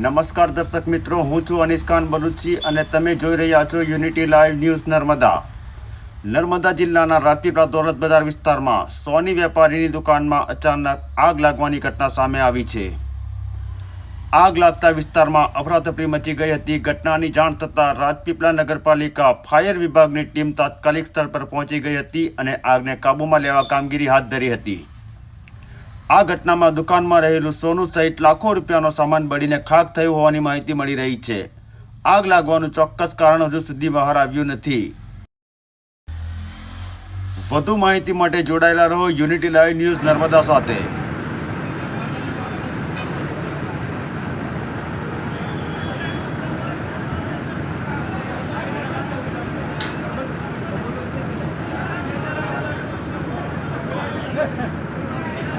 નમસ્કાર દર્શક મિત્રો, હું છું અનિશખાન બલુચી અને તમે જોઈ રહ્યા છો unity live news Narmada. Narmada જિલ્લાના રાજપીપળા દોલત બજાર વિસ્તારમાં સોની વેપારીની દુકાનમાં અચાનક આગ લાગવાની ઘટના સામે આવી છે. આગ લાગતા વિસ્તારમાં અફરાતફરી મચી ગઈ હતી. ઘટનાની જાણ થતાં રાજપીપળા નગરપાલિકા ફાયર વિભાગની ટીમ તાત્કાલિક સ્થળ પર પહોંચી ગઈ હતી અને આગને કાબૂમાં લેવા કામગીરી હાથ ધરી હતી. આ ઘટનામાં દુકાનમાં રહેલું સોનું સહિત લાખો રૂપિયાનો સામાન બળીને ખાખ થયું હોવાની માહિતી મળી રહી છે. આગ લાગવાનું ચોક્કસ કારણ હજુ સુધી બહાર આવ્યું નથી. વધુ માહિતી માટે જોડાયેલા રહો યુનિટી લાઈવ ન્યૂઝ નર્મદા સાથે.